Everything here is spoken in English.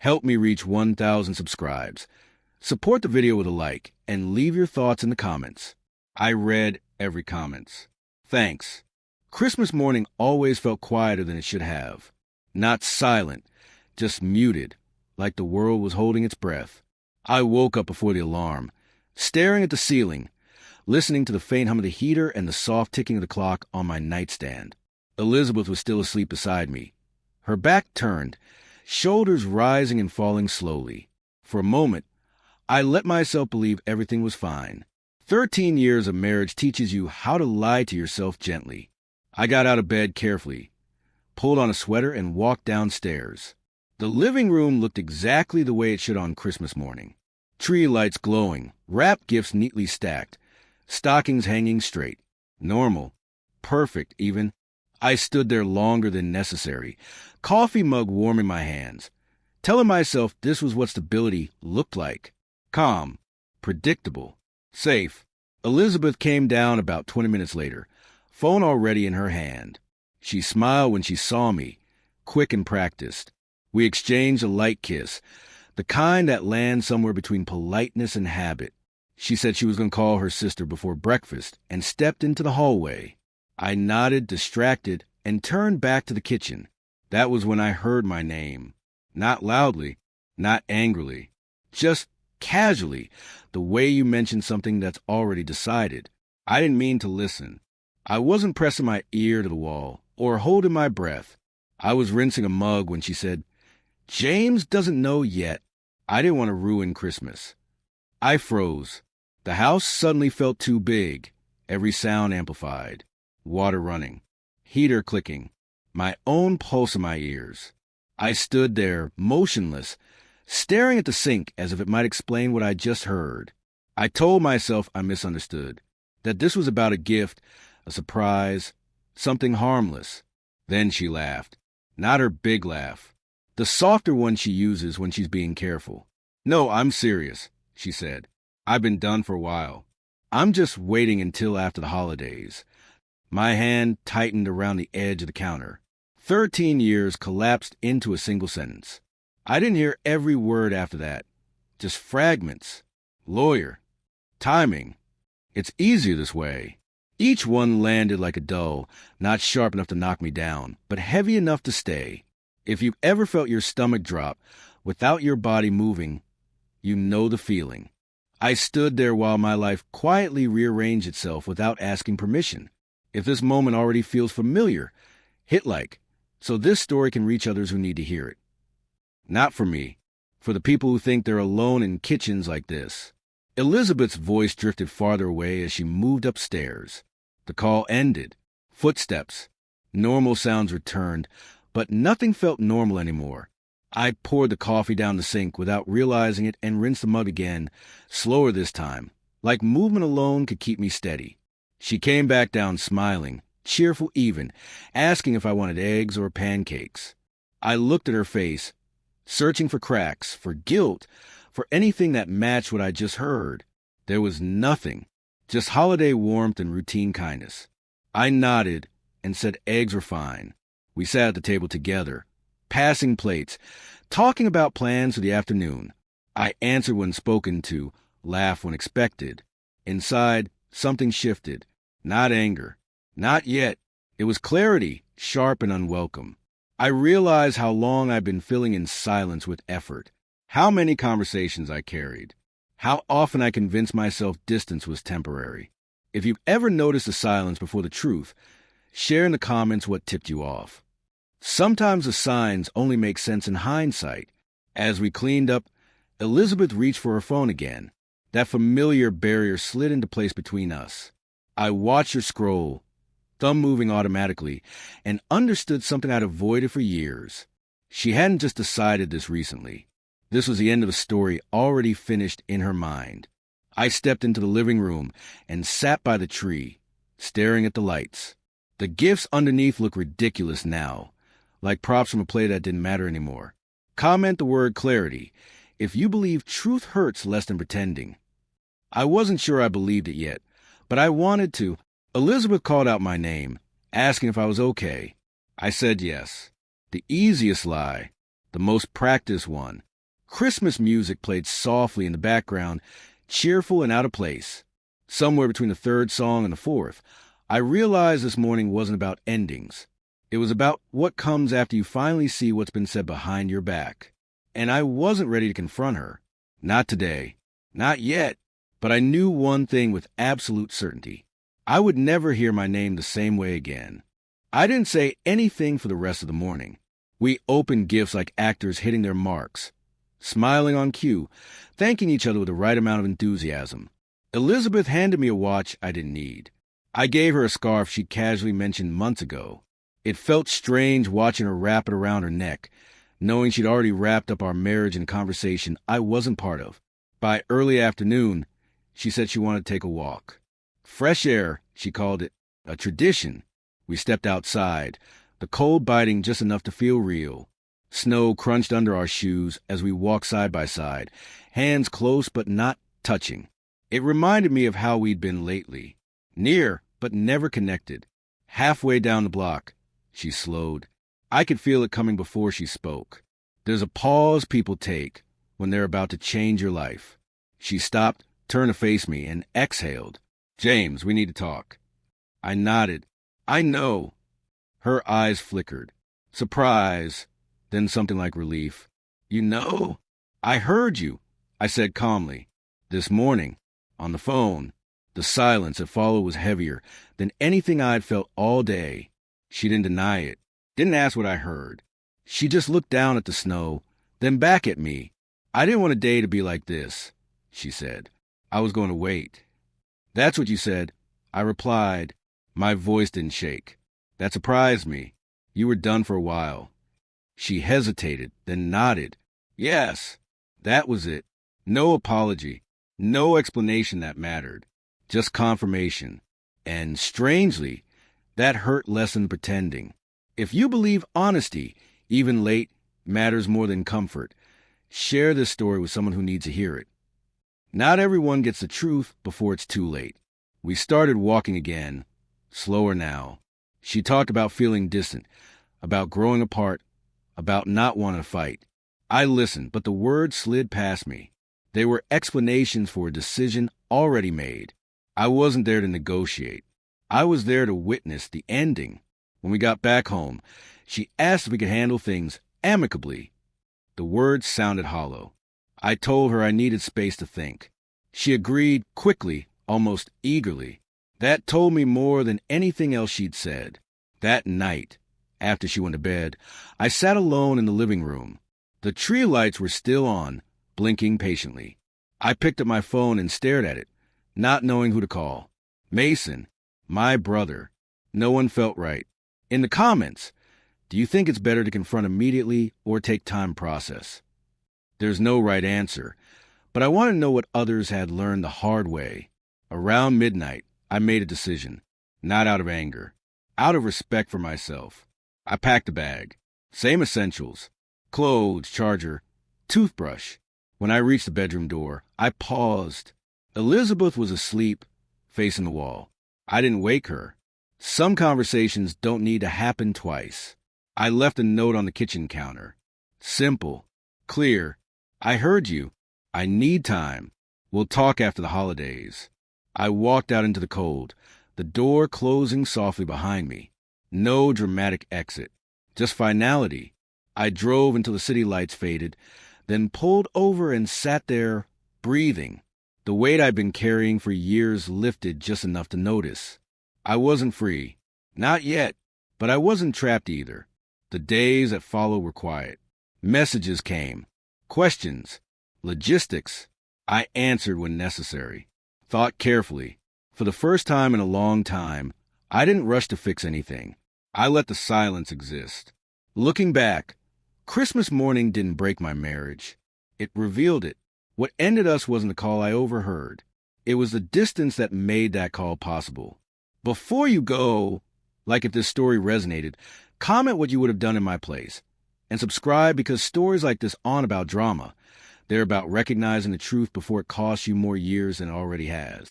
Help me reach 1,000 subscribes. Support the video with a like and leave your thoughts in the comments. I read every comments. Thanks. Christmas morning always felt quieter than it should have. Not silent, just muted, like the world was holding its breath. I woke up before the alarm, staring at the ceiling, listening to the faint hum of the heater and the soft ticking of the clock on my nightstand. Elizabeth was still asleep beside me, her back turned, shoulders rising and falling slowly. For a moment, I let myself believe everything was fine. 13 years of marriage teaches you how to lie to yourself gently. I got out of bed carefully, pulled on a sweater, and walked downstairs. The living room looked exactly the way it should on Christmas morning. Tree lights glowing, wrapped gifts neatly stacked, stockings hanging straight. Normal. Perfect, even. I stood there longer than necessary, coffee mug warm in my hands, telling myself this was what stability looked like. Calm, predictable, safe. Elizabeth came down about 20 minutes later, phone already in her hand. She smiled when she saw me, quick and practiced. We exchanged a light kiss, the kind that lands somewhere between politeness and habit. She said she was going to call her sister before breakfast and stepped into the hallway. I nodded, distracted, and turned back to the kitchen. That was when I heard my name. Not loudly, not angrily, just casually, the way you mention something that's already decided. I didn't mean to listen. I wasn't pressing my ear to the wall or holding my breath. I was rinsing a mug when she said, "James doesn't know yet." I didn't want to ruin Christmas. I froze. The house suddenly felt too big, every sound amplified. Water running, heater clicking, my own pulse in my ears. I stood there, motionless, staring at the sink as if it might explain what I just heard. I told myself I misunderstood, that this was about a gift, a surprise, something harmless. Then she laughed. Not her big laugh, the softer one she uses when she's being careful. "No, I'm serious," she said. "I've been done for a while. I'm just waiting until after the holidays." My hand tightened around the edge of the counter. 13 years collapsed into a single sentence. I didn't hear every word after that. Just fragments. Lawyer. Timing. It's easier this way. Each one landed like a dull, not sharp enough to knock me down, but heavy enough to stay. If you've ever felt your stomach drop without your body moving, you know the feeling. I stood there while my life quietly rearranged itself without asking permission. If this moment already feels familiar, hit like, so this story can reach others who need to hear it. Not for me, for the people who think they're alone in kitchens like this. Elizabeth's voice drifted farther away as she moved upstairs. The call ended. Footsteps. Normal sounds returned, but nothing felt normal anymore. I poured the coffee down the sink without realizing it and rinsed the mug again, slower this time, like movement alone could keep me steady. She came back down smiling, cheerful even, asking if I wanted eggs or pancakes. I looked at her face, searching for cracks, for guilt, for anything that matched what I just heard. There was nothing, just holiday warmth and routine kindness. I nodded and said eggs were fine. We sat at the table together, passing plates, talking about plans for the afternoon. I answered when spoken to, laughed when expected. Inside, something shifted. Not anger. Not yet. It was clarity, sharp and unwelcome. I realized how long I'd been filling in silence with effort, how many conversations I carried, how often I convinced myself distance was temporary. If you've ever noticed the silence before the truth, share in the comments what tipped you off. Sometimes the signs only make sense in hindsight. As we cleaned up, Elizabeth reached for her phone again. That familiar barrier slid into place between us. I watched her scroll, thumb moving automatically, and understood something I'd avoided for years. She hadn't just decided this recently. This was the end of a story already finished in her mind. I stepped into the living room and sat by the tree, staring at the lights. The gifts underneath look ridiculous now, like props from a play that didn't matter anymore. Comment the word clarity if you believe truth hurts less than pretending. I wasn't sure I believed it yet, but I wanted to. Elizabeth called out my name, asking if I was okay. I said yes. The easiest lie, the most practiced one. Christmas music played softly in the background, cheerful and out of place. Somewhere between the third song and the fourth, I realized this morning wasn't about endings. It was about what comes after you finally see what's been said behind your back. And I wasn't ready to confront her. Not today. Not yet. But I knew one thing with absolute certainty. I would never hear my name the same way again. I didn't say anything for the rest of the morning. We opened gifts like actors hitting their marks, smiling on cue, thanking each other with the right amount of enthusiasm. Elizabeth handed me a watch I didn't need. I gave her a scarf she casually mentioned months ago. It felt strange watching her wrap it around her neck, knowing she'd already wrapped up our marriage in a conversation I wasn't part of. By early afternoon, she said she wanted to take a walk. Fresh air, she called it, a tradition. We stepped outside, the cold biting just enough to feel real. Snow crunched under our shoes as we walked side by side, hands close but not touching. It reminded me of how we'd been lately. Near, but never connected. Halfway down the block, she slowed. I could feel it coming before she spoke. There's a pause people take when they're about to change your life. She stopped, turned to face me, and exhaled. "James, we need to talk." I nodded. "I know." Her eyes flickered. Surprise, then something like relief. "You know?" "I heard you," I said calmly. "This morning, on the phone." The silence that followed was heavier than anything I'd felt all day. She didn't deny it, didn't ask what I heard. She just looked down at the snow, then back at me. "I didn't want a day to be like this," she said. "I was going to wait." "That's what you said," I replied. My voice didn't shake. "That surprised me. You were done for a while." She hesitated, then nodded. "Yes, that was it. No apology, no explanation that mattered. Just confirmation. And strangely, that hurt less than pretending. If you believe honesty, even late, matters more than comfort, share this story with someone who needs to hear it. Not everyone gets the truth before it's too late. We started walking again, slower now. She talked about feeling distant, about growing apart, about not wanting to fight. I listened, but the words slid past me. They were explanations for a decision already made. I wasn't there to negotiate. I was there to witness the ending. When we got back home, she asked if we could handle things amicably. The words sounded hollow. I told her I needed space to think. She agreed quickly, almost eagerly. That told me more than anything else she'd said. That night, after she went to bed, I sat alone in the living room. The tree lights were still on, blinking patiently. I picked up my phone and stared at it, not knowing who to call. Mason, my brother. No one felt right. In the comments, do you think it's better to confront immediately or take time to process? There's no right answer, but I want to know what others had learned the hard way. Around midnight, I made a decision, not out of anger, out of respect for myself. I packed a bag, same essentials, clothes, charger, toothbrush. When I reached the bedroom door, I paused. Elizabeth was asleep, facing the wall. I didn't wake her. Some conversations don't need to happen twice. I left a note on the kitchen counter. Simple, clear. "I heard you. I need time. We'll talk after the holidays." I walked out into the cold, the door closing softly behind me. No dramatic exit, just finality. I drove until the city lights faded, then pulled over and sat there, breathing. The weight I'd been carrying for years lifted just enough to notice. I wasn't free. Not yet. But I wasn't trapped either. The days that followed were quiet. Messages came. Questions. Logistics. I answered when necessary. Thought carefully. For the first time in a long time, I didn't rush to fix anything. I let the silence exist. Looking back, Christmas morning didn't break my marriage. It revealed it. What ended us wasn't the call I overheard. It was the distance that made that call possible. Before you go, like if this story resonated, comment what you would have done in my place. And subscribe because stories like this aren't about drama. They're about recognizing the truth before it costs you more years than it already has.